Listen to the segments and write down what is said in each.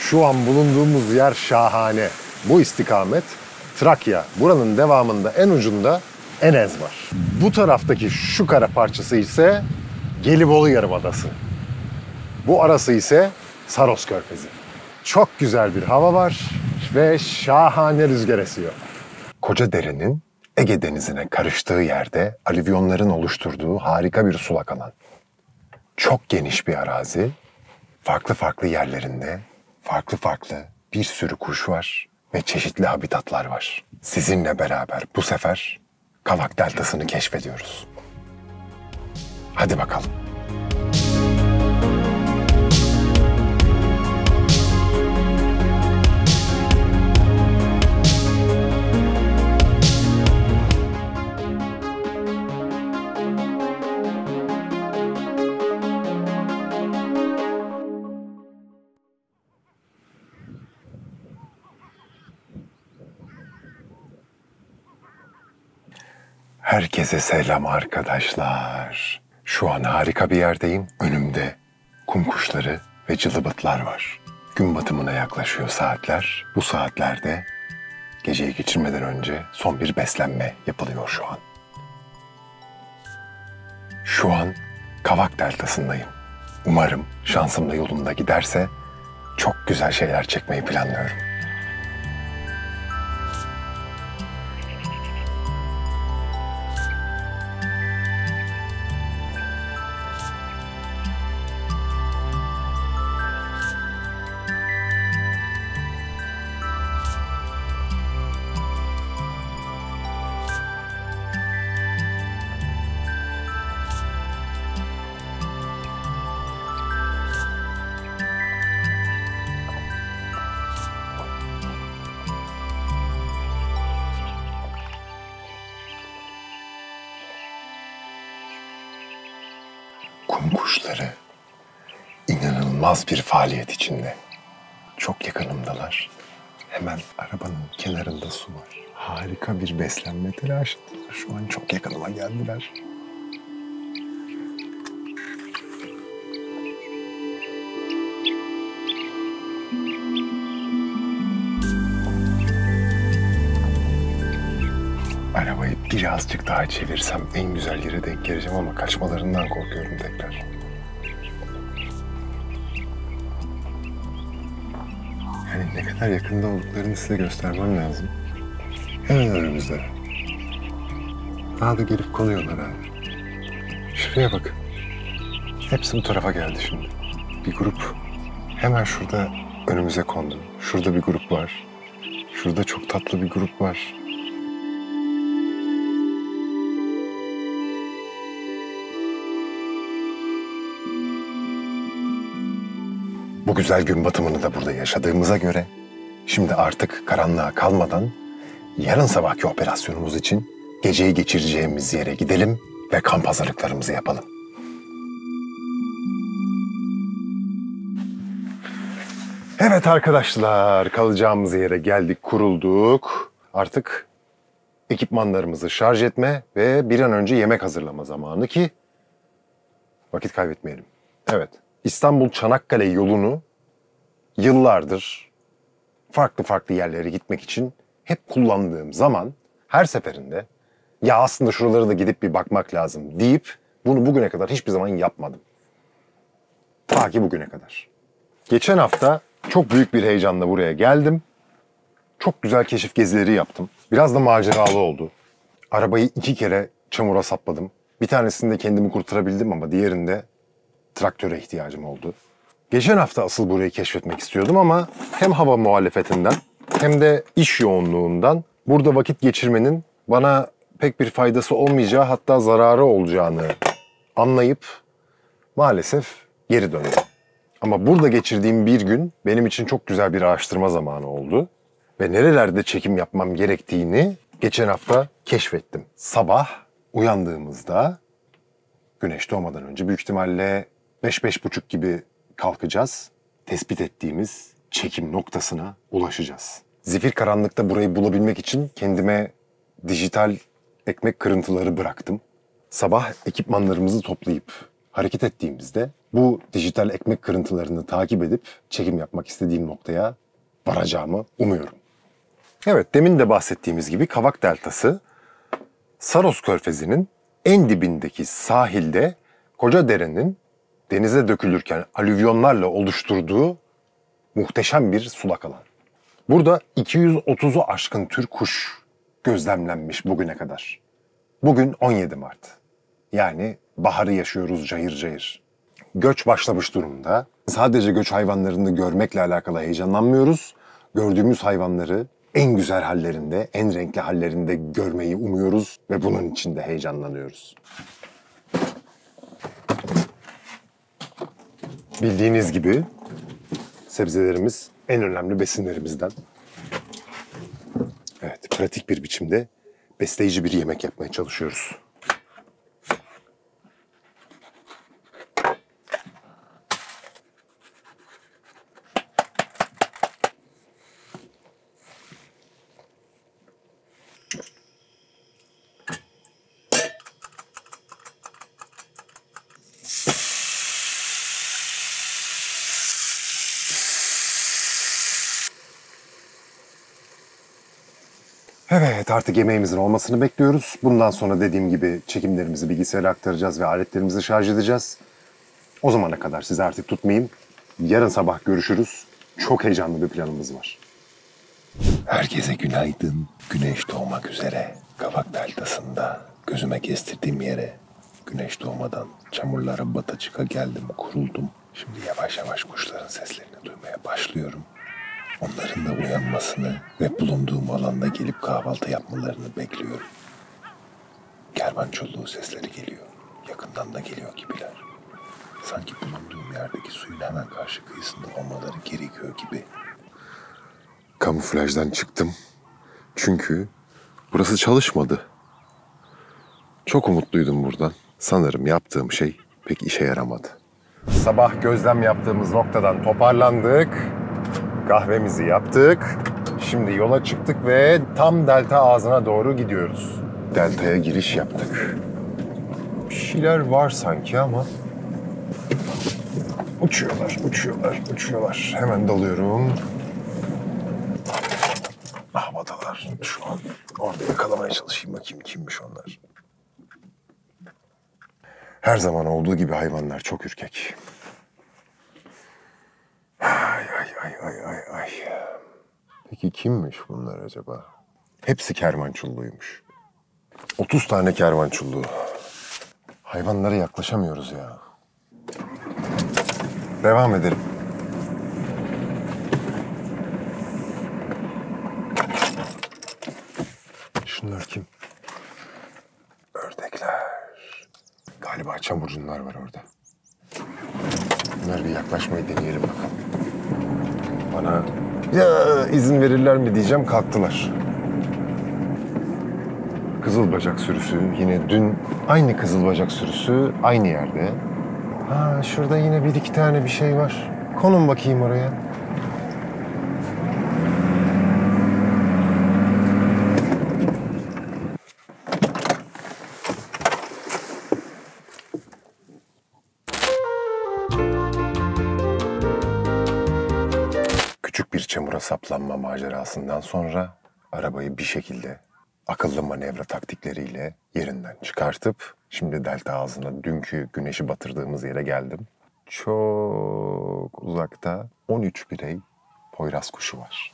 Şu an bulunduğumuz yer şahane. Bu istikamet Trakya. Buranın devamında en ucunda Enez var. Bu taraftaki şu kara parçası ise Gelibolu Yarımadası. Bu arası ise Saros Körfezi. Çok güzel bir hava var ve şahane rüzgar esiyor. Kocadere'nin Ege Denizi'ne karıştığı yerde alüvyonların oluşturduğu harika bir sulak alan. Çok geniş bir arazi, farklı farklı yerlerinde farklı bir sürü kuş var ve çeşitli habitatlar var. Sizinle beraber bu sefer Kavak Deltası'nı keşfediyoruz. Hadi bakalım. Herkese selam arkadaşlar. Şu an harika bir yerdeyim. Önümde kum kuşları ve cılıbıtlar var. Gün batımına yaklaşıyor saatler. Bu saatlerde geceyi geçirmeden önce son bir beslenme yapılıyor şu an. Şu an Kavak Deltası'ndayım. Umarım şansım da yolunda giderse çok güzel şeyler çekmeyi planlıyorum. Kum kuşları inanılmaz bir faaliyet içinde. Çok yakınımdalar. Hemen arabanın kenarında su var. Harika bir beslenme telaşındalar. Şu an çok yakınıma geldiler. Arabayı birazcık daha çevirsem en güzel yere denk geleceğim ama kaçmalarından korkuyorum tekrar. Yani ne kadar yakında olduklarını size göstermem lazım. Hemen önümüzde. Daha da gelip konuyorlar abi. Şuraya bak. Hepsi bu tarafa geldi şimdi. Bir grup hemen şurada önümüze kondu. Şurada bir grup var. Şurada çok tatlı bir grup var. Bu güzel gün batımını da burada yaşadığımıza göre şimdi artık karanlığa kalmadan yarın sabahki operasyonumuz için geceyi geçireceğimiz yere gidelim ve kamp hazırlıklarımızı yapalım. Evet arkadaşlar, kalacağımız yere geldik, kurulduk. Artık ekipmanlarımızı şarj etme ve bir an önce yemek hazırlama zamanı ki vakit kaybetmeyelim. Evet. İstanbul-Çanakkale yolunu yıllardır farklı yerlere gitmek için hep kullandığım zaman her seferinde ya aslında şuralara da gidip bir bakmak lazım deyip bunu bugüne kadar hiçbir zaman yapmadım. Ta ki bugüne kadar. Geçen hafta çok büyük bir heyecanla buraya geldim. Çok güzel keşif gezileri yaptım. Biraz da maceralı oldu. Arabayı 2 kere çamura sapladım. Bir tanesinde kendimi kurtarabildim ama diğerinde traktöre ihtiyacım oldu. Geçen hafta asıl burayı keşfetmek istiyordum ama hem hava muhalefetinden hem de iş yoğunluğundan burada vakit geçirmenin bana pek bir faydası olmayacağı, hatta zararı olacağını anlayıp maalesef geri döndüm. Ama burada geçirdiğim bir gün benim için çok güzel bir araştırma zamanı oldu. Ve nerelerde çekim yapmam gerektiğini geçen hafta keşfettim. Sabah uyandığımızda güneş doğmadan önce büyük ihtimalle 5-5.30 gibi kalkacağız. Tespit ettiğimiz çekim noktasına ulaşacağız. Zifir karanlıkta burayı bulabilmek için kendime dijital ekmek kırıntıları bıraktım. Sabah ekipmanlarımızı toplayıp hareket ettiğimizde bu dijital ekmek kırıntılarını takip edip çekim yapmak istediğim noktaya varacağımı umuyorum. Evet, demin de bahsettiğimiz gibi Kavak Deltası, Saros Körfezi'nin en dibindeki sahilde Kocadere'nin denize dökülürken alüvyonlarla oluşturduğu muhteşem bir sulak alan. Burada 230'u aşkın tür kuş gözlemlenmiş bugüne kadar. Bugün 17 Mart. Yani baharı yaşıyoruz cayır cayır. Göç başlamış durumda. Sadece göç hayvanlarını görmekle alakalı heyecanlanmıyoruz. Gördüğümüz hayvanları en güzel hallerinde, en renkli hallerinde görmeyi umuyoruz ve bunun için de heyecanlanıyoruz. Bildiğiniz gibi sebzelerimiz en önemli besinlerimizden. Evet, pratik bir biçimde besleyici bir yemek yapmaya çalışıyoruz. Evet, artık yemeğimizin olmasını bekliyoruz. Bundan sonra dediğim gibi çekimlerimizi bilgisayara aktaracağız ve aletlerimizi şarj edeceğiz. O zamana kadar sizi artık tutmayayım. Yarın sabah görüşürüz. Çok heyecanlı bir planımız var. Herkese günaydın. Güneş doğmak üzere. Kavak Deltası'nda gözüme kestirdiğim yere güneş doğmadan çamurlara bata çıka geldim, kuruldum. Şimdi yavaş yavaş kuşların seslerini duymaya başlıyorum. Onların da uyanmasını ve bulunduğum alanda gelip kahvaltı yapmalarını bekliyorum. Kervan çoluğu sesleri geliyor. Yakından da geliyor gibiler. Sanki bulunduğum yerdeki suyun hemen karşı kıyısında olmaları gerekiyor gibi. Kamuflajdan çıktım. Çünkü burası çalışmadı. Çok umutluydum buradan. Sanırım yaptığım şey pek işe yaramadı. Sabah gözlem yaptığımız noktadan toparlandık. Kahvemizi yaptık. Şimdi yola çıktık ve tam delta ağzına doğru gidiyoruz. Deltaya giriş yaptık. Bir şeyler var sanki ama... Uçuyorlar. Hemen dalıyorum. Havadalar şu an. Orada yakalamaya çalışayım, bakayım kimmiş onlar. Her zaman olduğu gibi hayvanlar çok ürkek. Ay. Peki kimmiş bunlar acaba? Hepsi kervançulluymuş. 30 tane kervançullu. Hayvanlara yaklaşamıyoruz ya. Devam edelim. Şunlar kim? Ördekler. Galiba çamurcunlar var orada. Bunlar bir yaklaşmayı deneyelim bakalım. Bana ya izin verirler mi diyeceğim, kalktılar. Kızılbacak sürüsü yine dün aynı kızılbacak sürüsü aynı yerde. Ha, şurada yine bir iki tane bir şey var. Konun bakayım oraya. Küçük bir çamura saplanma macerasından sonra arabayı bir şekilde akıllı manevra taktikleriyle yerinden çıkartıp şimdi delta ağzına dünkü güneşi batırdığımız yere geldim. Çok uzakta 13 birey poyraz kuşu var.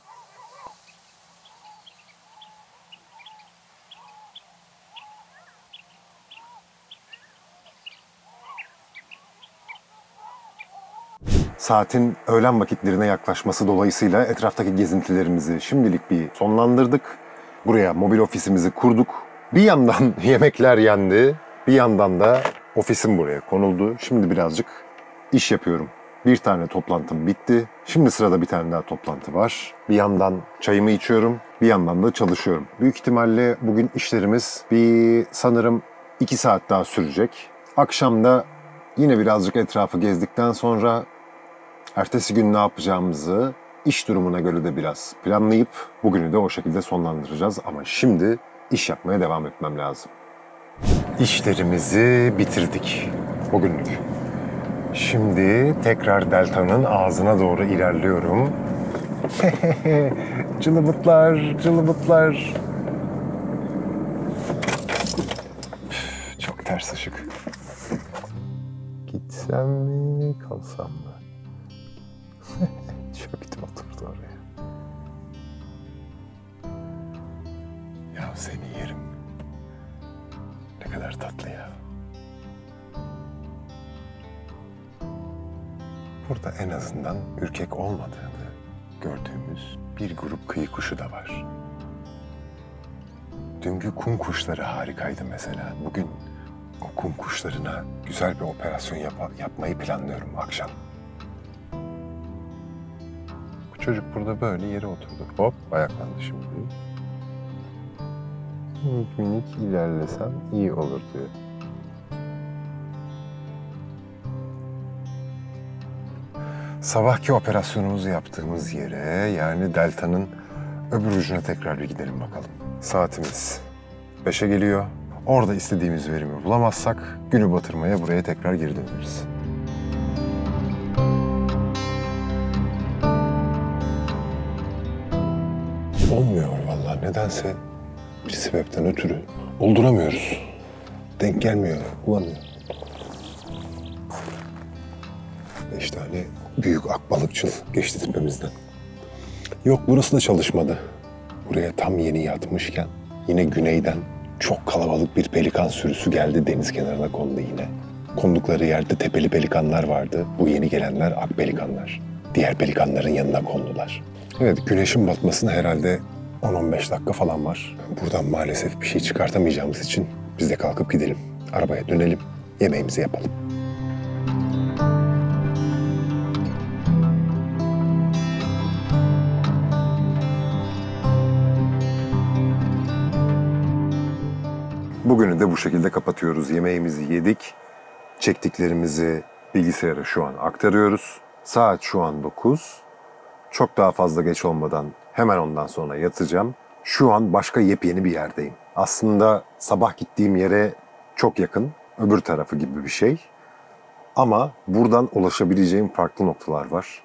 Saatin öğlen vakitlerine yaklaşması dolayısıyla etraftaki gezintilerimizi şimdilik bir sonlandırdık. Buraya mobil ofisimizi kurduk. Bir yandan yemekler yendi, bir yandan da ofisim buraya konuldu. Şimdi birazcık iş yapıyorum. Bir tane toplantım bitti. Şimdi sırada bir tane daha toplantı var. Bir yandan çayımı içiyorum, bir yandan da çalışıyorum. Büyük ihtimalle bugün işlerimiz sanırım 2 saat daha sürecek. Akşam da yine birazcık etrafı gezdikten sonra ertesi gün ne yapacağımızı iş durumuna göre de biraz planlayıp bugünü de o şekilde sonlandıracağız. Ama şimdi iş yapmaya devam etmem lazım. İşlerimizi bitirdik bugünlük. Şimdi tekrar deltanın ağzına doğru ilerliyorum. Cılıbıtlar, cılıbıtlar. Çok ters ışık. Gitsem mi, kalsam mı? Çöktüm, oturdu oraya. Ya seni yerim. Ne kadar tatlı ya. Burada en azından ürkek olmadığını gördüğümüz bir grup kıyı kuşu da var. Dünkü kum kuşları harikaydı mesela. Bugün o kum kuşlarına güzel bir operasyon yapmayı planlıyorum akşam. Bu çocuk burada böyle yere oturdu. Hop, ayaklandı şimdi. Minik minik ilerlesem iyi olur diyor. Sabahki operasyonumuzu yaptığımız yere, yani deltanın öbür ucuna tekrar bir gidelim bakalım. Saatimiz 5'e geliyor. Orada istediğimiz verimi bulamazsak günü batırmaya buraya tekrar geri döneriz. Olmuyor vallahi, nedense bir sebepten ötürü olduramıyoruz. Denk gelmiyor, bulamıyor. 5 tane büyük akbalıkçıl geçti tepemizden. Yok, burası da çalışmadı. Buraya tam yeni yatmışken yine güneyden çok kalabalık bir pelikan sürüsü geldi, deniz kenarına kondu yine. Kondukları yerde tepeli pelikanlar vardı. Bu yeni gelenler ak pelikanlar. Diğer pelikanların yanına kondular. Evet, güneşin batmasına herhalde 10-15 dakika falan var. Buradan maalesef bir şey çıkartamayacağımız için biz de kalkıp gidelim. Arabaya dönelim, yemeğimizi yapalım. Bugünü de bu şekilde kapatıyoruz. Yemeğimizi yedik. Çektiklerimizi bilgisayara şu an aktarıyoruz. Saat şu an 9. Çok daha fazla geç olmadan hemen ondan sonra yatacağım. Şu an başka yepyeni bir yerdeyim. Aslında sabah gittiğim yere çok yakın. Öbür tarafı gibi bir şey. Ama buradan ulaşabileceğim farklı noktalar var.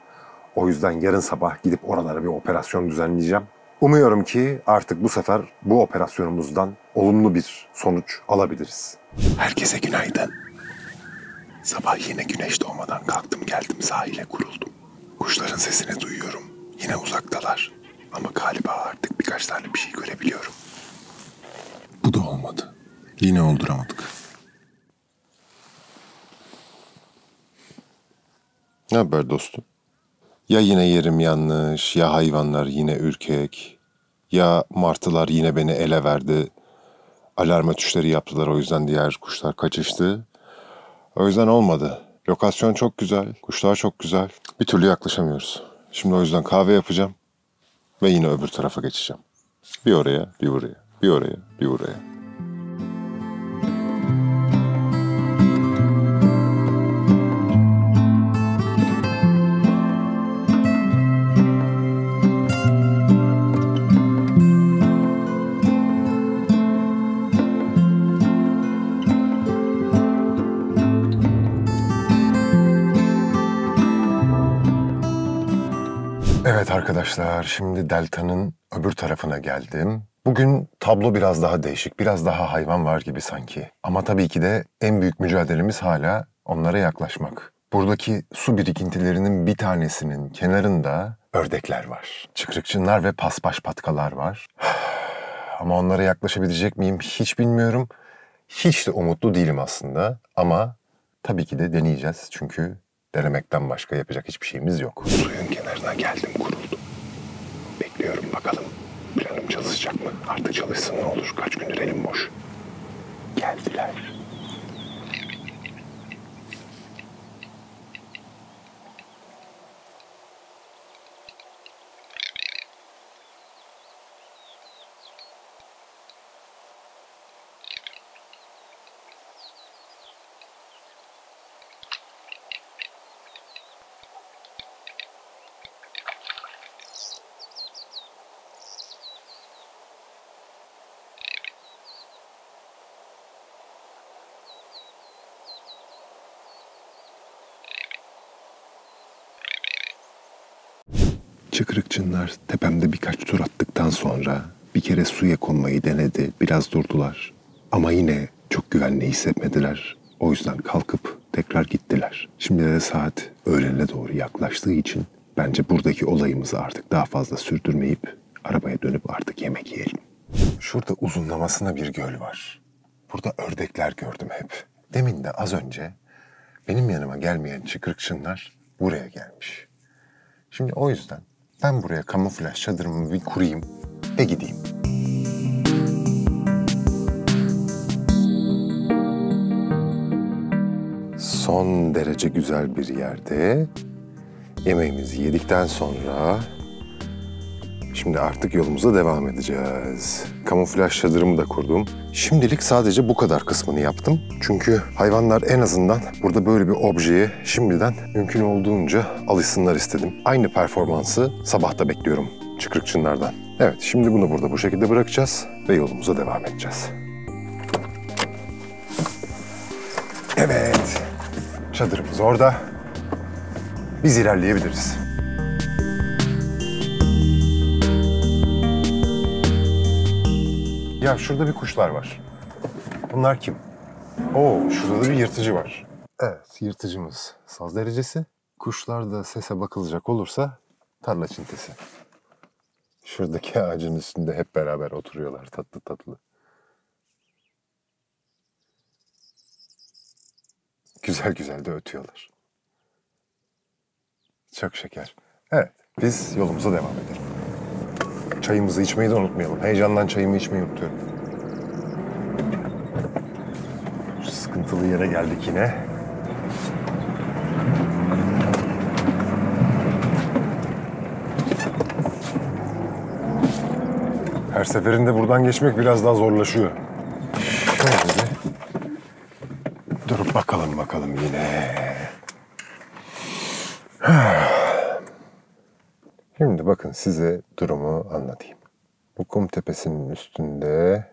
O yüzden yarın sabah gidip oralara bir operasyon düzenleyeceğim. Umuyorum ki artık bu sefer bu operasyonumuzdan olumlu bir sonuç alabiliriz. Herkese günaydın. Sabah yine güneş doğmadan kalktım, geldim sahile kuruldum. Kuşların sesini duyuyorum. Yine uzaktalar. Ama galiba artık birkaç tane bir şey görebiliyorum. Bu da olmadı. Yine olduramadık. Ne haber dostum? Ya yine yerim yanlış, ya hayvanlar yine ürkek, ya martılar yine beni ele verdi. Alarm ötüşleri yaptılar, o yüzden diğer kuşlar kaçıştı. O yüzden olmadı. Lokasyon çok güzel, kuşlar çok güzel. Bir türlü yaklaşamıyoruz. Şimdi o yüzden kahve yapacağım ve yine öbür tarafa geçeceğim. Bir oraya, bir buraya, bir oraya, bir buraya. Evet arkadaşlar, şimdi deltanın öbür tarafına geldim. Bugün tablo biraz daha değişik, biraz daha hayvan var gibi sanki. Ama tabii ki de en büyük mücadelemiz hala onlara yaklaşmak. Buradaki su birikintilerinin bir tanesinin kenarında ördekler var. Çıkrıkçınlar ve paspaş patkalar var. Ama onlara yaklaşabilecek miyim hiç bilmiyorum. Hiç de umutlu değilim aslında. Ama tabii ki de deneyeceğiz. Çünkü denemekten başka yapacak hiçbir şeyimiz yok. Suyun kenarına geldim, kuruldum. Bekliyorum bakalım. Planım çalışacak mı? Artık çalışsın ne olur. Kaç gündür elim boş. Geldiler. Çıkrıkçınlar tepemde birkaç tur attıktan sonra bir kere suya konmayı denedi. Biraz durdular. Ama yine çok güvenli hissetmediler. O yüzden kalkıp tekrar gittiler. Şimdi de saat öğlene doğru yaklaştığı için bence buradaki olayımızı artık daha fazla sürdürmeyip arabaya dönüp artık yemek yiyelim. Şurada uzunlamasına bir göl var. Burada ördekler gördüm hep. Demin de az önce benim yanıma gelmeyen çıkrıkçınlar buraya gelmiş. Şimdi o yüzden ben buraya kamuflaj çadırımı bir kurayım ve gideyim. Son derece güzel bir yerde yemeğimizi yedikten sonra şimdi artık yolumuza devam edeceğiz. Kamuflaj çadırımı da kurdum. Şimdilik sadece bu kadar kısmını yaptım. Çünkü hayvanlar en azından burada böyle bir objeye şimdiden mümkün olduğunca alışsınlar istedim. Aynı performansı sabahta bekliyorum çıkrıkçınlardan. Evet, şimdi bunu burada bu şekilde bırakacağız ve yolumuza devam edeceğiz. Evet, çadırımız orada. Biz ilerleyebiliriz. Ya şurada bir kuşlar var. Bunlar kim? Oo, şurada da bir yırtıcı var. Evet, yırtıcımız saz derecesi. Kuşlar da sese bakılacak olursa tarla çintesi. Şuradaki ağacın üstünde hep beraber oturuyorlar tatlı tatlı. Güzel güzel de ötüyorlar. Çok şeker. Evet, biz yolumuza devam edelim. Çayımızı içmeyi de unutmayalım. Heyecandan çayımı içmeyi unutuyorum. Şu sıkıntılı yere geldik yine. Her seferinde buradan geçmek biraz daha zorlaşıyor. Şöyle bir durup bakalım yine. Şimdi bakın size durumu anlatayım. Bu kum tepesinin üstünde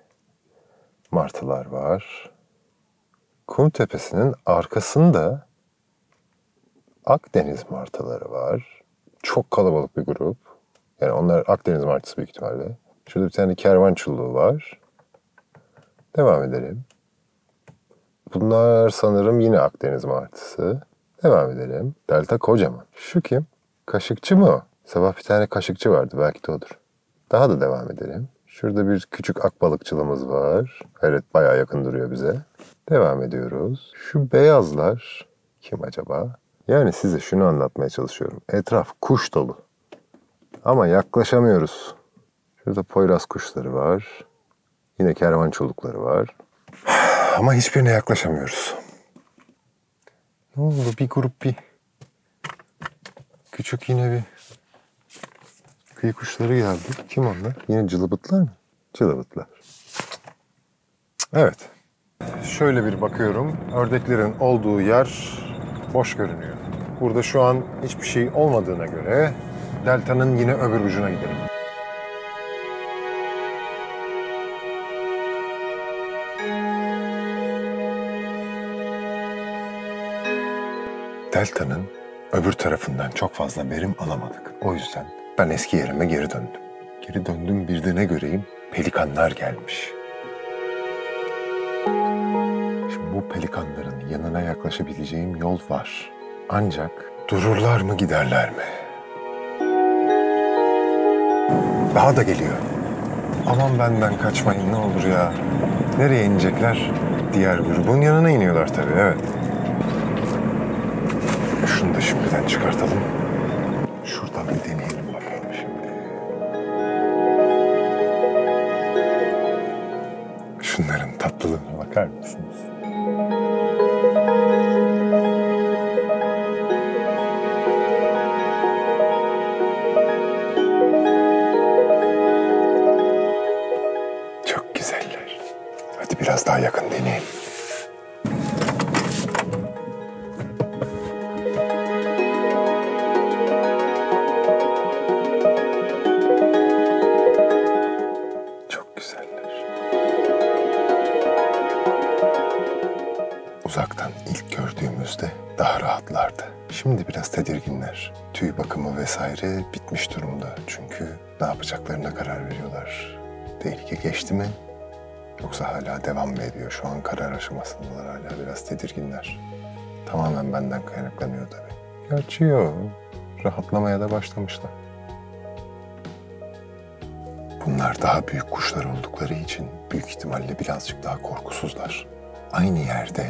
martılar var. Kum tepesinin arkasında Akdeniz martıları var. Çok kalabalık bir grup. Yani onlar Akdeniz martısı büyük ihtimalle. Şurada bir tane kervan çulluğu var. Devam edelim. Bunlar sanırım yine Akdeniz martısı. Devam edelim. Delta kocaman. Şu kim? Kaşıkçı mı o? Sabah bir tane kaşıkçı vardı. Belki de odur. Daha da devam edelim. Şurada bir küçük akbalıkçılığımız var. Evet, bayağı yakın duruyor bize. Devam ediyoruz. Şu beyazlar kim acaba? Yani size şunu anlatmaya çalışıyorum. Etraf kuş dolu. Ama yaklaşamıyoruz. Şurada poyraz kuşları var. Yine kervan çolukları var. Ama hiçbirine yaklaşamıyoruz. Ne oldu? Bir grup küçük yine bir kıyı kuşları geldi. Kim onlar? Yine cılıbıtlar mı? Cılıbıtlar. Evet. Şöyle bir bakıyorum. Ördeklerin olduğu yer boş görünüyor. Burada şu an hiçbir şey olmadığına göre deltanın yine öbür ucuna gidelim. Delta'nın öbür tarafından çok fazla verim alamadık. O yüzden ben eski yerime geri döndüm. Geri döndüm, bir de ne göreyim? Pelikanlar gelmiş. Şimdi bu pelikanların yanına yaklaşabileceğim yol var. Ancak dururlar mı, giderler mi? Daha da geliyor. Aman benden kaçmayın ne olur ya. Nereye inecekler? Diğer grubun yanına iniyorlar tabii, evet. Şunu da şimdiden çıkartalım. Şuradan bir deneyelim bakalım şimdi. Şunların tatlılığına bakar mısınız? Çok güzeller. Hadi biraz daha yakın deneyelim. Uzaktan ilk gördüğümüzde daha rahatlardı. Şimdi biraz tedirginler. Tüy bakımı vesaire bitmiş durumda. Çünkü ne yapacaklarına karar veriyorlar. Tehlike geçti mi? Yoksa hala devam mı ediyor? Şu an karar aşamasındalar, hala biraz tedirginler. Tamamen benden kaynaklanıyor tabii. Gerçi yok. Rahatlamaya da başlamışlar. Bunlar daha büyük kuşlar oldukları için büyük ihtimalle birazcık daha korkusuzlar. Aynı yerde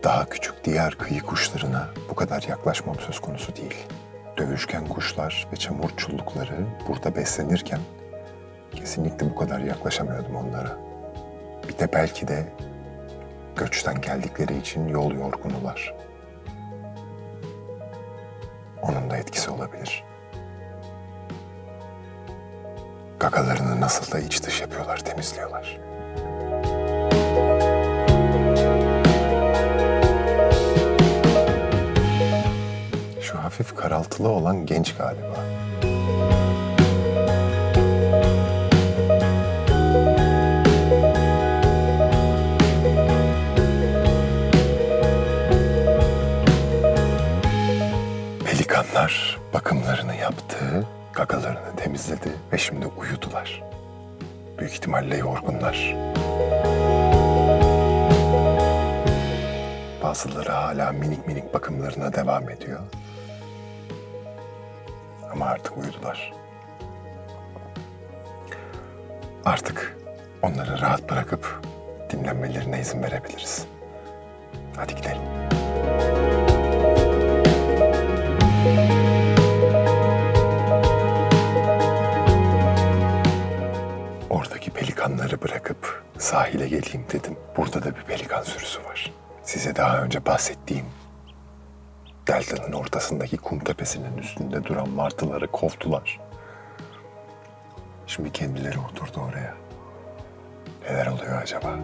daha küçük diğer kıyı kuşlarına bu kadar yaklaşmam söz konusu değil. Dövüşken kuşlar ve çamur çullukları burada beslenirken kesinlikle bu kadar yaklaşamıyordum onlara. Bir de belki de göçten geldikleri için yol yorgunular. Onun da etkisi olabilir. Gagalarını nasıl da iç dış yapıyorlar, temizliyorlar. Şu hafif karaltılı olan genç galiba. Pelikanlar bakımlarını yaptı, gagalarını temizledi ve şimdi uyudular. Büyük ihtimalle yorgunlar. Bazıları hala minik minik bakımlarına devam ediyor. Ama artık uyudular. Artık onları rahat bırakıp dinlenmelerine izin verebiliriz. Hadi gidelim. Oradaki pelikanları bırakıp sahile geleyim dedim. Burada da bir pelikan sürüsü var. Size daha önce bahsettiğim deltanın ortasındaki kum tepesinin üstünde duran martıları kovdular. Şimdi kendileri oturdu oraya. Neler oluyor acaba?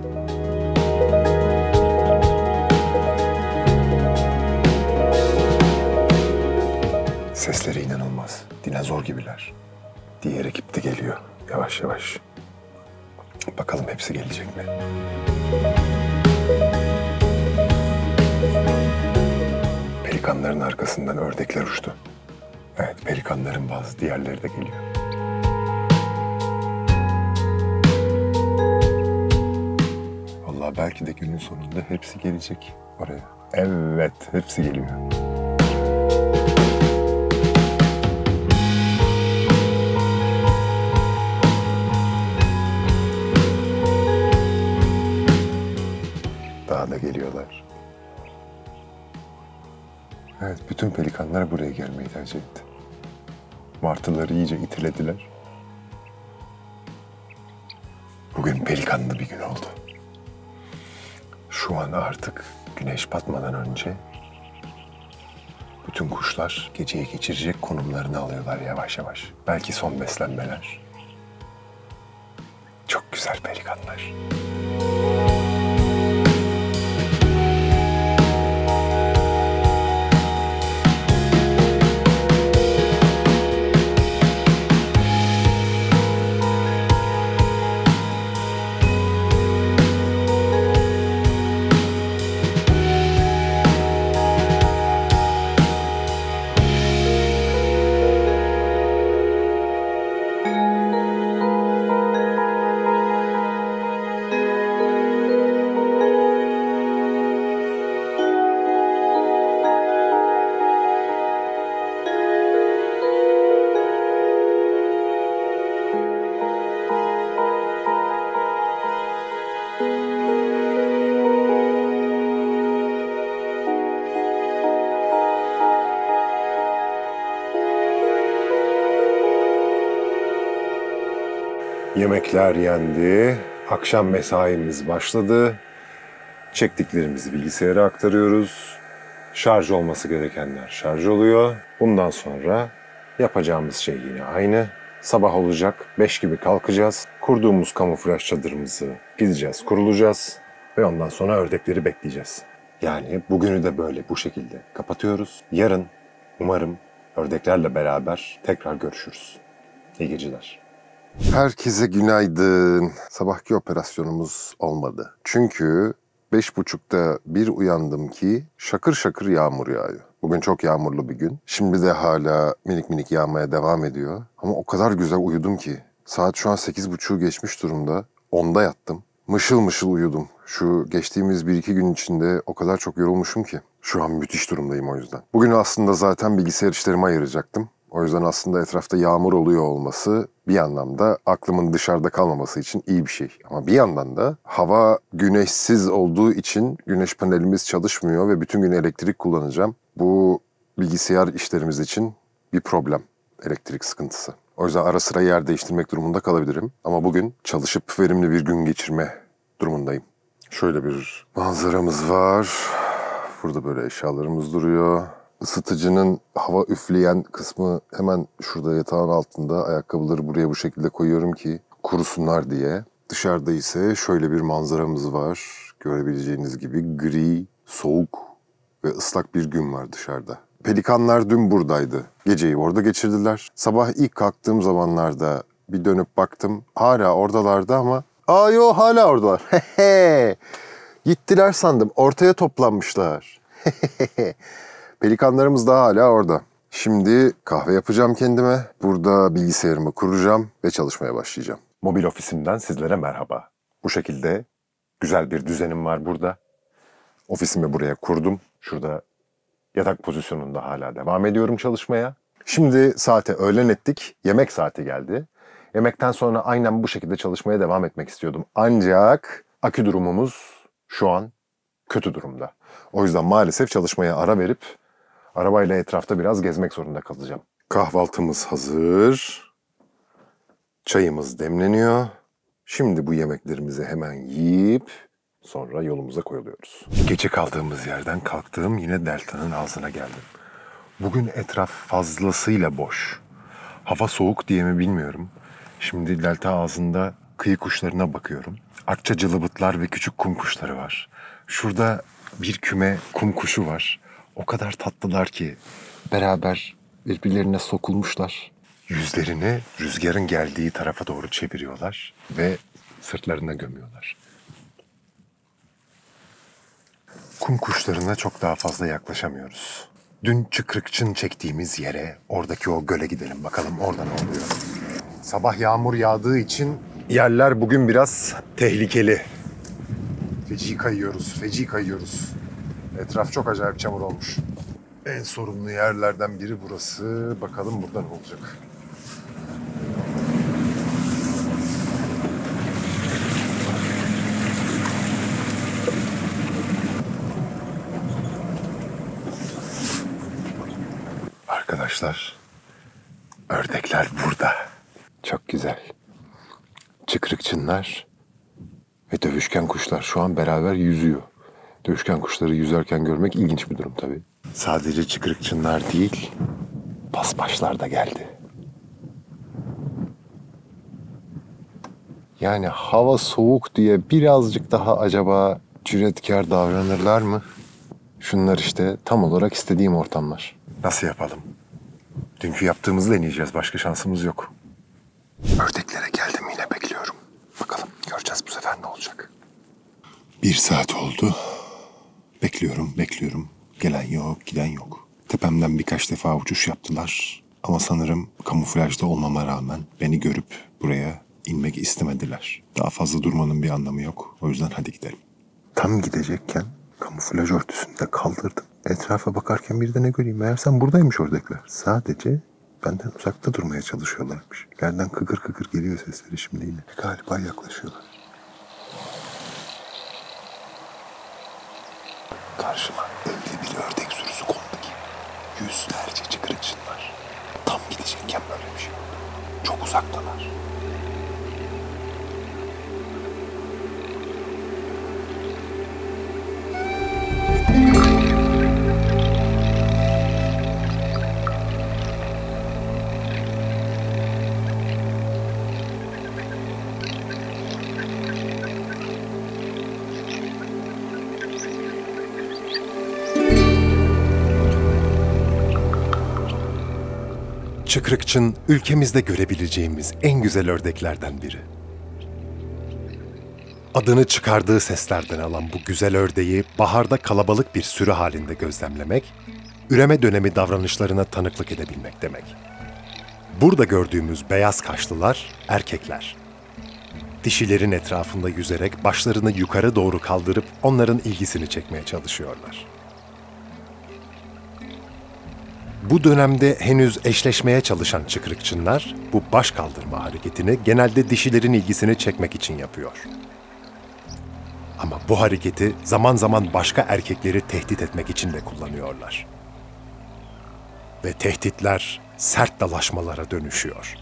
Sesleri inanılmaz. Dinozor gibiler. Diğer ekip de geliyor. Yavaş yavaş. Bakalım hepsi gelecek mi? Pelikanların arkasından ördekler uçtu. Evet, pelikanların bazı diğerleri de geliyor. Vallahi belki de günün sonunda hepsi gelecek oraya. Evet, hepsi geliyor. Daha da geliyorlar. Evet, bütün pelikanlar buraya gelmeyi tercih etti. Martıları iyice itilediler. Bugün pelikanlı bir gün oldu. Şu an artık güneş batmadan önce bütün kuşlar geceyi geçirecek konumlarını alıyorlar yavaş yavaş. Belki son beslenmeler. Çok güzel pelikanlar. Yemekler yendi, akşam mesaimiz başladı. Çektiklerimizi bilgisayara aktarıyoruz. Şarj olması gerekenler şarj oluyor. Bundan sonra yapacağımız şey yine aynı. Sabah olacak, 5 gibi kalkacağız. Kurduğumuz kamuflaj çadırımızı gideceğiz, kurulacağız. Ve ondan sonra ördekleri bekleyeceğiz. Yani bugünü de böyle bu şekilde kapatıyoruz. Yarın umarım ördeklerle beraber tekrar görüşürüz. İyi geceler. Herkese günaydın. Sabahki operasyonumuz olmadı. Çünkü 5.30'da bir uyandım ki şakır şakır yağmur yağıyor. Bugün çok yağmurlu bir gün. Şimdi de hala minik minik yağmaya devam ediyor. Ama o kadar güzel uyudum ki. Saat şu an 8.30'u geçmiş durumda. 10'da yattım. Mışıl mışıl uyudum. Şu geçtiğimiz 1-2 gün içinde o kadar çok yorulmuşum ki. Şu an müthiş durumdayım o yüzden. Bugün aslında zaten bilgisayar işlerime ayıracaktım. O yüzden aslında etrafta yağmur oluyor olması bir anlamda aklımın dışarıda kalmaması için iyi bir şey. Ama bir yandan da hava güneşsiz olduğu için güneş panelimiz çalışmıyor ve bütün gün elektrik kullanacağım. Bu bilgisayar işlerimiz için bir problem, elektrik sıkıntısı. O yüzden ara sıra yer değiştirmek durumunda kalabilirim. Ama bugün çalışıp verimli bir gün geçirme durumundayım. Şöyle bir manzaramız var. Burada böyle eşyalarımız duruyor. Isıtıcının hava üfleyen kısmı hemen şurada yatağın altında. Ayakkabıları buraya bu şekilde koyuyorum ki kurusunlar diye. Dışarıda ise şöyle bir manzaramız var. Görebileceğiniz gibi gri, soğuk ve ıslak bir gün var dışarıda. Pelikanlar dün buradaydı. Geceyi orada geçirdiler. Sabah ilk kalktığım zamanlarda bir dönüp baktım. Hala oradalardı ama... Yo hala oradalar. Gittiler sandım. Ortaya toplanmışlar. Pelikanlarımız da hala orada. Şimdi kahve yapacağım kendime. Burada bilgisayarımı kuracağım ve çalışmaya başlayacağım. Mobil ofisimden sizlere merhaba. Bu şekilde güzel bir düzenim var burada. Ofisimi buraya kurdum. Şurada yatak pozisyonunda hala devam ediyorum çalışmaya. Şimdi saate öğlen ettik. Yemek saati geldi. Yemekten sonra aynen bu şekilde çalışmaya devam etmek istiyordum. Ancak akü durumumuz şu an kötü durumda. O yüzden maalesef çalışmaya ara verip arabayla etrafta biraz gezmek zorunda kalacağım. Kahvaltımız hazır. Çayımız demleniyor. Şimdi bu yemeklerimizi hemen yiyip sonra yolumuza koyuluyoruz. Gece kaldığımız yerden kalktığım yine deltanın ağzına geldim. Bugün etraf fazlasıyla boş. Hava soğuk diye mi bilmiyorum. Şimdi delta ağzında kıyı kuşlarına bakıyorum. Akça cılıbıtlar ve küçük kum kuşları var. Şurada bir küme kum kuşu var. O kadar tatlılar ki beraber birbirlerine sokulmuşlar. Yüzlerini rüzgarın geldiği tarafa doğru çeviriyorlar ve sırtlarına gömüyorlar. Kum kuşlarına çok daha fazla yaklaşamıyoruz. Dün çıkrıkçın çektiğimiz yere, oradaki o göle gidelim bakalım orada ne oluyor. Sabah yağmur yağdığı için yerler bugün biraz tehlikeli. Feci kayıyoruz. Etraf çok acayip çamur olmuş. En sorunlu yerlerden biri burası. Bakalım burada ne olacak. Arkadaşlar, ördekler burada. Çok güzel. Çıkrıkçınlar ve dövüşken kuşlar şu an beraber yüzüyor. Dövüşken kuşları yüzerken görmek ilginç bir durum tabii. Sadece çıkrıkçınlar değil, paspaşlar da geldi. Yani hava soğuk diye birazcık daha acaba cüretkar davranırlar mı? Şunlar işte tam olarak istediğim ortamlar. Nasıl yapalım? Dünkü yaptığımızı deneyeceğiz. Başka şansımız yok. Ördeklere geldim yine bekliyorum. Bakalım göreceğiz bu sefer ne olacak. 1 saat oldu. Bekliyorum. Gelen yok, giden yok. Tepemden birkaç defa uçuş yaptılar. Ama sanırım kamuflajda olmama rağmen beni görüp buraya inmek istemediler. Daha fazla durmanın bir anlamı yok. O yüzden hadi gidelim. Tam gidecekken kamuflaj örtüsünü de kaldırdım. Etrafa bakarken bir de ne göreyim? Meğersem buradaymış ördekler. Sadece benden uzakta durmaya çalışıyorlarmış. Yerden kıkır kıkır geliyor sesleri şimdi yine. Galiba yaklaşıyorlar. Karşıma öyle bir ördek sürüsü kondu ki. Yüzlerce çıkırıkçın var. Tam gidecekken böyle bir şey oldu. Çok uzaktalar. Çıkrıkçın ülkemizde görebileceğimiz en güzel ördeklerden biri. Adını çıkardığı seslerden alan bu güzel ördeği baharda kalabalık bir sürü halinde gözlemlemek, üreme dönemi davranışlarına tanıklık edebilmek demek. Burada gördüğümüz beyaz kaşlılar erkekler. Dişilerin etrafında yüzerek başlarını yukarı doğru kaldırıp onların ilgisini çekmeye çalışıyorlar. Bu dönemde henüz eşleşmeye çalışan çıkrıkçınlar bu baş kaldırma hareketini genelde dişilerin ilgisini çekmek için yapıyor. Ama bu hareketi zaman zaman başka erkekleri tehdit etmek için de kullanıyorlar. Ve tehditler sert dalaşmalara dönüşüyor.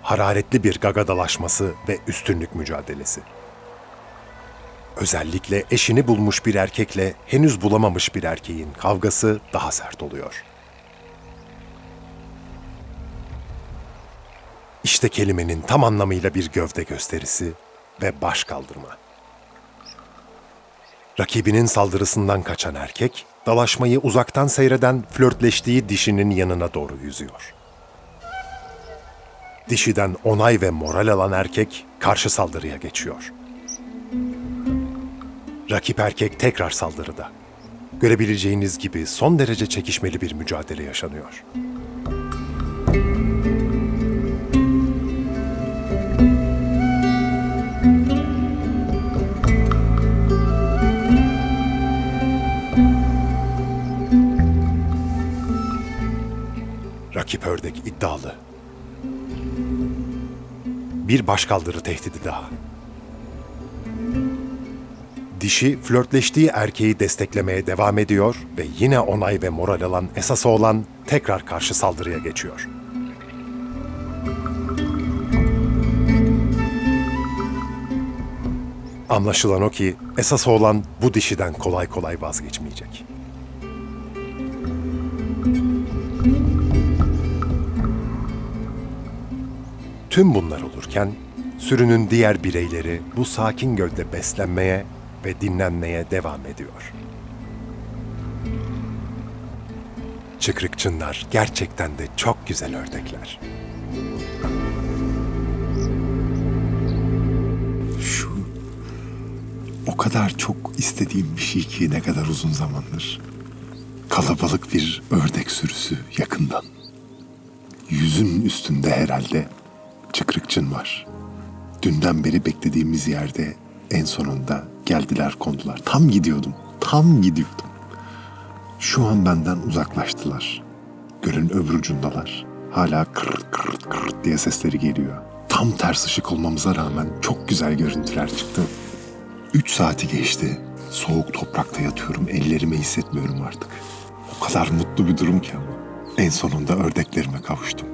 Hararetli bir gaga dalaşması ve üstünlük mücadelesi. Özellikle eşini bulmuş bir erkekle henüz bulamamış bir erkeğin kavgası daha sert oluyor. İşte kelimenin tam anlamıyla bir gövde gösterisi ve baş kaldırma. Rakibinin saldırısından kaçan erkek, dalaşmayı uzaktan seyreden flörtleştiği dişinin yanına doğru yüzüyor. Dişiden onay ve moral alan erkek karşı saldırıya geçiyor. Rakip erkek tekrar saldırıda. Görebileceğiniz gibi son derece çekişmeli bir mücadele yaşanıyor. Rakip ördek iddialı. Bir başkaldırı tehdidi daha. Dişi flörtleştiği erkeği desteklemeye devam ediyor ve yine onay ve moral alan esası olan tekrar karşı saldırıya geçiyor. Anlaşılan o ki esası olan bu dişiden kolay kolay vazgeçmeyecek. Tüm bunlar olurken sürünün diğer bireyleri bu sakin gölde beslenmeye ve dinlenmeye devam ediyor. Çıkrıkçınlar gerçekten de çok güzel ördekler. Şu o kadar çok istediğim bir şey ki ne kadar uzun zamandır. Kalabalık bir ördek sürüsü yakından. Yüzün üstünde herhalde çıkrıkçın var. Dünden beri beklediğimiz yerde en sonunda geldiler kondular. Tam gidiyordum. Şu an benden uzaklaştılar. Gölün öbür ucundalar. Hala kırt kırt kırt diye sesleri geliyor. Tam ters ışık olmamıza rağmen çok güzel görüntüler çıktı. 3 saati geçti. Soğuk toprakta yatıyorum. Ellerimi hissetmiyorum artık. O kadar mutlu bir durum ki ama. En sonunda ördeklerime kavuştum.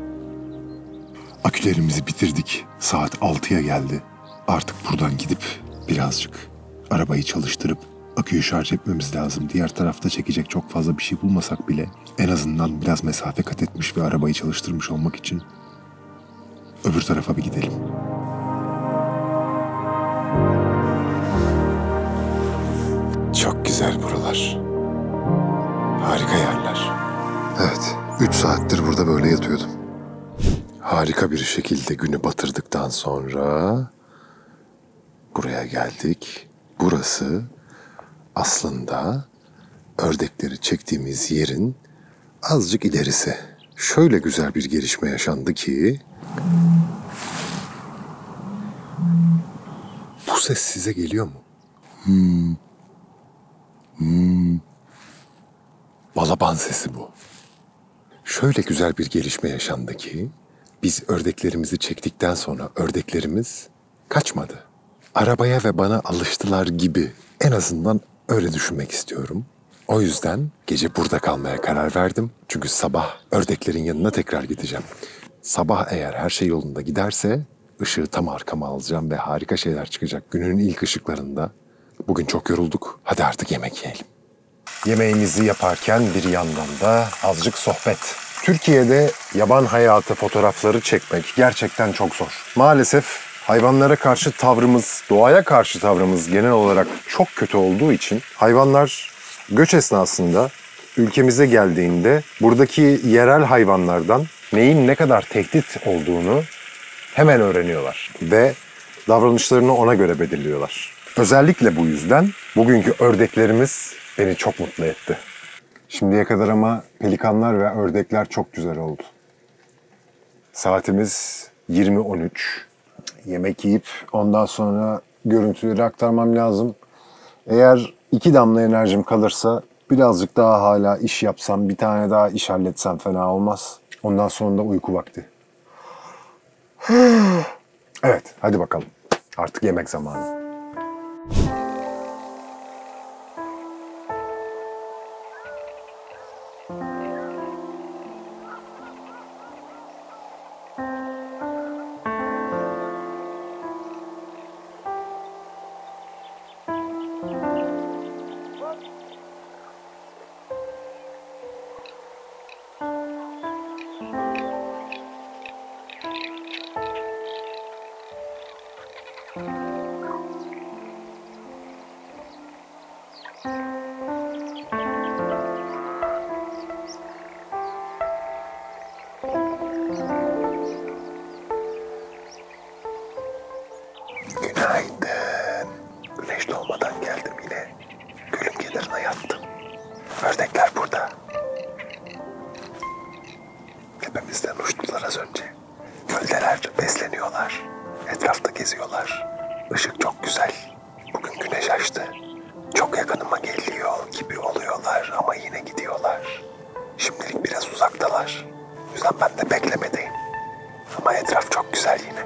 Akülerimizi bitirdik. Saat 6'ya geldi. Artık buradan gidip birazcık arabayı çalıştırıp aküyü şarj etmemiz lazım. Diğer tarafta çekecek çok fazla bir şey bulmasak bile en azından biraz mesafe kat etmiş ve arabayı çalıştırmış olmak için öbür tarafa bir gidelim. Çok güzel buralar. Harika yerler. Evet, 3 saattir burada böyle yatıyordum. Harika bir şekilde günü batırdıktan sonra buraya geldik. Burası aslında ördekleri çektiğimiz yerin azıcık ilerisi. Şöyle güzel bir gelişme yaşandı ki bu ses size geliyor mu? Balaban sesi bu. Şöyle güzel bir gelişme yaşandı ki biz ördeklerimizi çektikten sonra ördeklerimiz kaçmadı. Arabaya ve bana alıştılar gibi, en azından öyle düşünmek istiyorum. O yüzden gece burada kalmaya karar verdim. Çünkü sabah ördeklerin yanına tekrar gideceğim. Sabah eğer her şey yolunda giderse ışığı tam arkama alacağım ve harika şeyler çıkacak günün ilk ışıklarında. Bugün çok yorulduk. Hadi artık yemek yiyelim. Yemeğimizi yaparken bir yandan da azıcık sohbet. Türkiye'de yaban hayatı fotoğrafları çekmek gerçekten çok zor. Maalesef hayvanlara karşı tavrımız, doğaya karşı tavrımız genel olarak çok kötü olduğu için hayvanlar göç esnasında ülkemize geldiğinde buradaki yerel hayvanlardan neyin ne kadar tehdit olduğunu hemen öğreniyorlar ve davranışlarını ona göre belirliyorlar. Özellikle bu yüzden bugünkü ördeklerimiz beni çok mutlu etti. Şimdiye kadar ama pelikanlar ve ördekler çok güzel oldu. Saatimiz 20.13. Yemek yiyip ondan sonra görüntüleri aktarmam lazım. Eğer 2 damla enerjim kalırsa birazcık daha hala iş yapsam, bir tane daha iş halletsem fena olmaz. Ondan sonra da uyku vakti. Evet, hadi bakalım. Artık yemek zamanı. Günaydın. Güneş doğmadan geldim yine. Gölün kenarına yattım. Ördekler burada. Tepemizden uçtular az önce. Göldeler besleniyorlar. Etrafta geziyorlar. Işık çok güzel. Bugün güneş açtı. Çok yakınıma geliyor gibi oluyorlar ama yine gidiyorlar. Şimdilik biraz uzaktalar. O yüzden ben de beklemedeyim. Ama etraf çok güzel yine.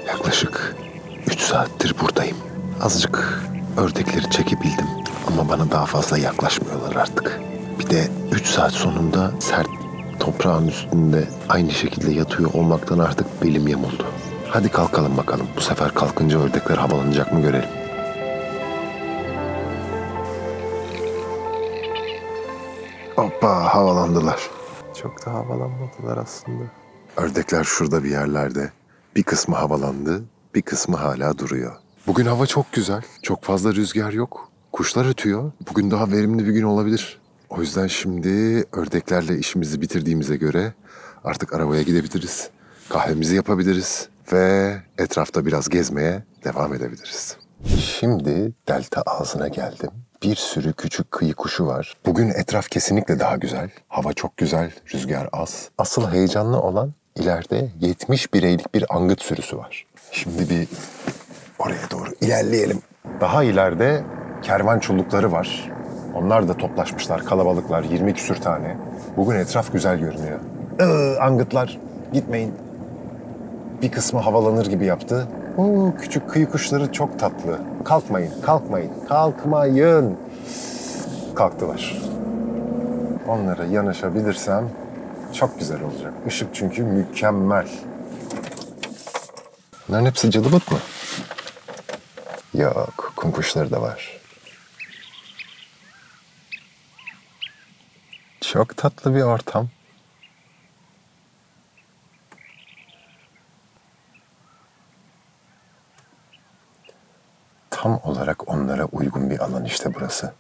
Yaklaşık 3 saattir buradayım. Azıcık ördekleri çekebildim ama bana daha fazla yaklaşmıyorlar artık. Bir de 3 saat sonunda sert toprağın üstünde aynı şekilde yatıyor olmaktan artık belim yamuldu. Hadi kalkalım bakalım. Bu sefer kalkınca ördekler havalanacak mı görelim. Hoppa, havalandılar. Çok da havalanmadılar aslında. Ördekler şurada bir yerlerde. Bir kısmı havalandı, bir kısmı hala duruyor. Bugün hava çok güzel. Çok fazla rüzgar yok. Kuşlar ötüyor. Bugün daha verimli bir gün olabilir. O yüzden şimdi ördeklerle işimizi bitirdiğimize göre artık arabaya gidebiliriz. Kahvemizi yapabiliriz ve etrafta biraz gezmeye devam edebiliriz. Şimdi delta ağzına geldim. Bir sürü küçük kıyı kuşu var. Bugün etraf kesinlikle daha güzel. Hava çok güzel, rüzgar az. Asıl heyecanlı olan ileride 70 bireylik bir angıt sürüsü var. Şimdi bir oraya doğru ilerleyelim. Daha ileride kervan çullukları var. Onlar da toplaşmışlar, kalabalıklar, 20 küsür tane. Bugün etraf güzel görünüyor. Angıtlar, gitmeyin. Bir kısmı havalanır gibi yaptı. Küçük kıyı kuşları çok tatlı. Kalkmayın, kalkmayın, kalkmayın. Kalktılar. Onlara yanaşabilirsem çok güzel olacak. Işık çünkü mükemmel. Bunların hepsi cılıbıt mı? Yok, kum kuşları da var. Çok tatlı bir ortam. Tam olarak onlara uygun bir alan işte burası.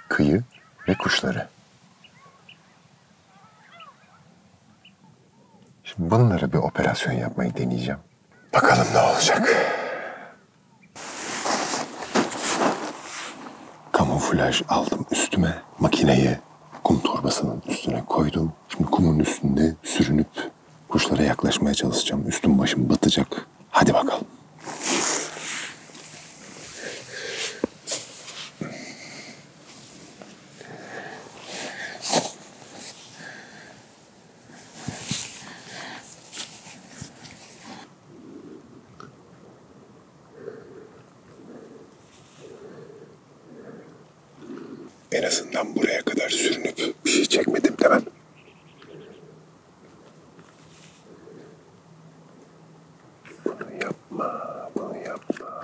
Kıyı ve kuşları. Şimdi bunlara bir operasyon yapmayı deneyeceğim. Bakalım ne olacak. Kamuflaj aldım üstüme. Makineyi kum torbasının üstüne koydum. Şimdi kumun üstünde sürünüp kuşlara yaklaşmaya çalışacağım. Üstüm başım batacak. Hadi bakalım. En azından buraya kadar sürünüp bir şey çekmedim demem. Bunu yapma, bunu yapma.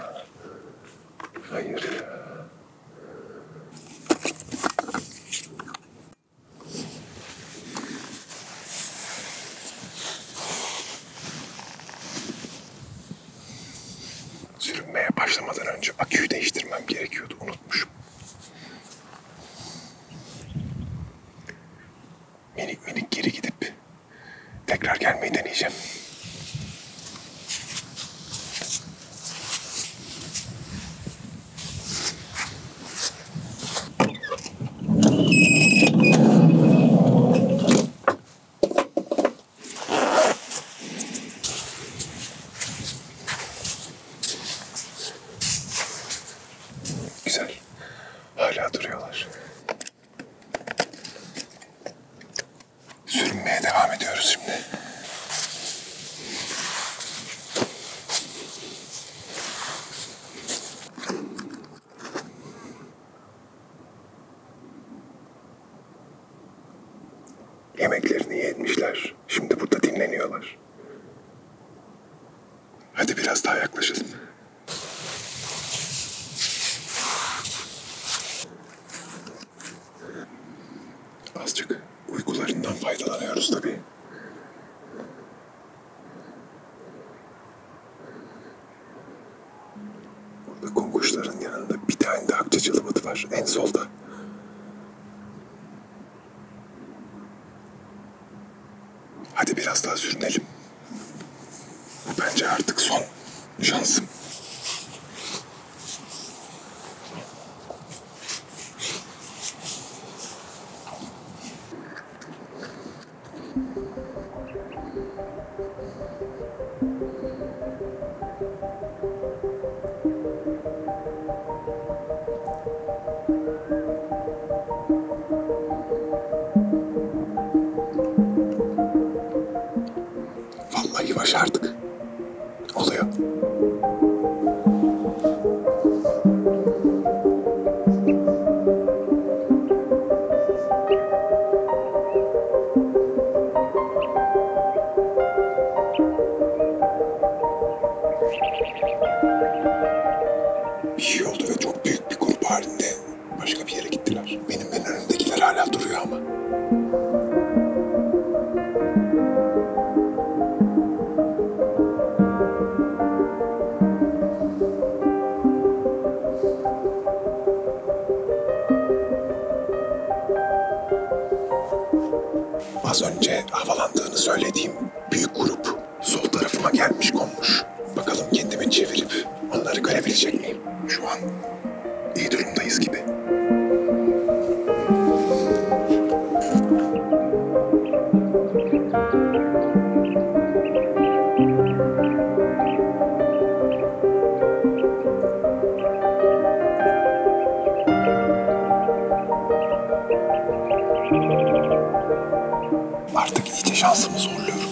Hayır ya. Sürünmeye başlamadan önce aküyü değiştirmem gerekiyordu, unutmuşum. Minik minik geri gidip tekrar gelmeyi deneyeceğim. Güzel. Hala duruyorlar. Sürünmeye devam ediyoruz şimdi. Yemeklerini yetmişler. Şimdi burada dinleniyorlar. Hadi biraz daha yaklaşalım. Azıcık uykularından faydalanıyoruz tabii. Burada kum kuşların yanında bir tane de akçacılıbıt var en solda. Hadi biraz daha sürünelim. Bu bence artık son şansım. Vallahi başardık. Oluyor. Bir şey oldu ve çok büyük bir grup halinde başka bir yere gittiler. Benim önümdekiler hala duruyor ama. Az önce havalandığını söylediğim büyük grup sol tarafıma gelmiş konmuş. Bakalım kendimi çevirip onları görebilecek miyim? Şu an iyi durumdayız gibi. Artık iyice şansımı zorluyorum.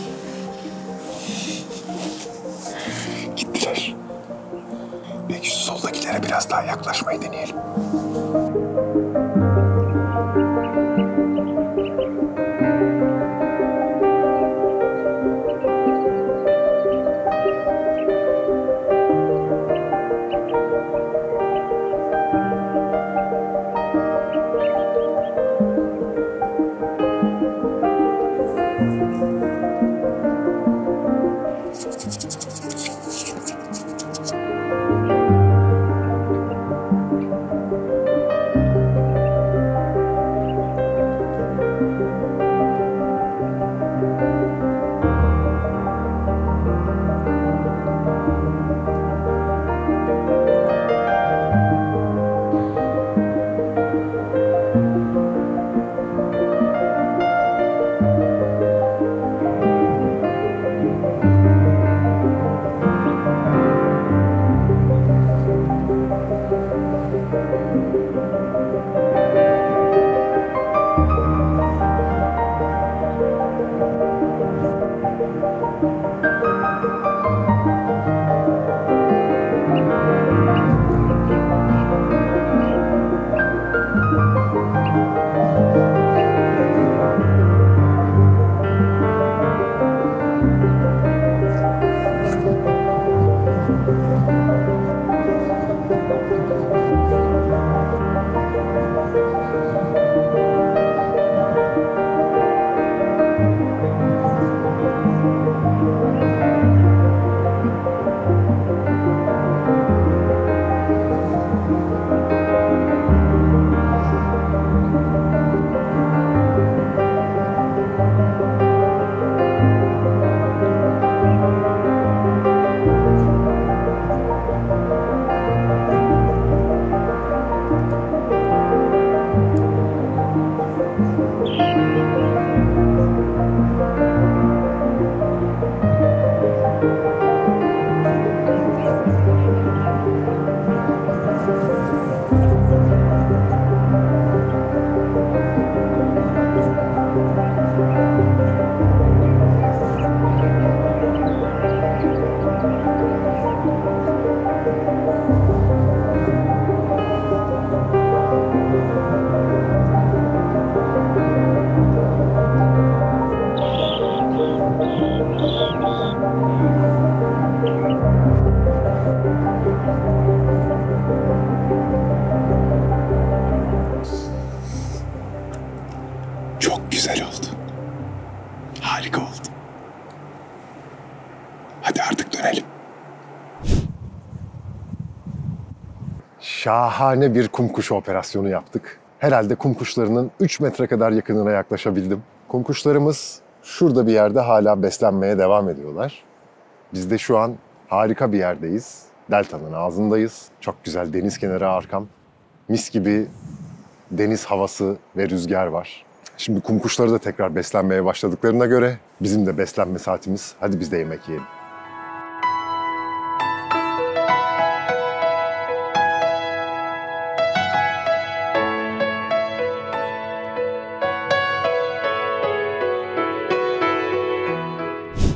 Gittiler. Peki şu soldakilere biraz daha yaklaşmayı deneyelim. şahane bir kum kuşu operasyonu yaptık. Herhalde kum kuşlarının 3 metre kadar yakınına yaklaşabildim. Kum kuşlarımız şurada bir yerde hala beslenmeye devam ediyorlar. Biz de şu an harika bir yerdeyiz. Delta'nın ağzındayız. Çok güzel deniz kenarı arkam. Mis gibi deniz havası ve rüzgar var. Şimdi kum kuşları da tekrar beslenmeye başladıklarına göre bizim de beslenme saatimiz. Hadi biz de yemek yiyelim.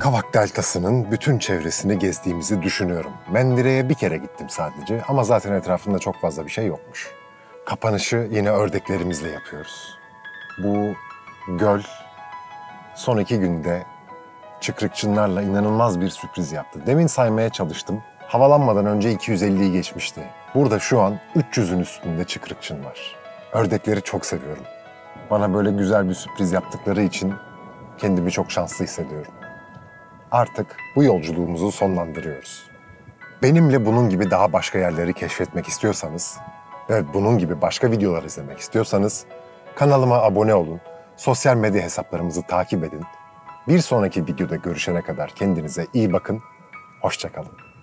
Kavak Deltası'nın bütün çevresini gezdiğimizi düşünüyorum. Mendire'ye bir kere gittim sadece ama zaten etrafında çok fazla bir şey yokmuş. Kapanışı yine ördeklerimizle yapıyoruz. Bu göl son 2 günde çıkrıkçınlarla inanılmaz bir sürpriz yaptı. Demin saymaya çalıştım. Havalanmadan önce 250'yi geçmişti. Burada şu an 300'ün üstünde çıkrıkçın var. Ördekleri çok seviyorum. Bana böyle güzel bir sürpriz yaptıkları için kendimi çok şanslı hissediyorum. Artık bu yolculuğumuzu sonlandırıyoruz. Benimle bunun gibi daha başka yerleri keşfetmek istiyorsanız ve bunun gibi başka videolar izlemek istiyorsanız kanalıma abone olun, sosyal medya hesaplarımızı takip edin. Bir sonraki videoda görüşene kadar kendinize iyi bakın, hoşça kalın.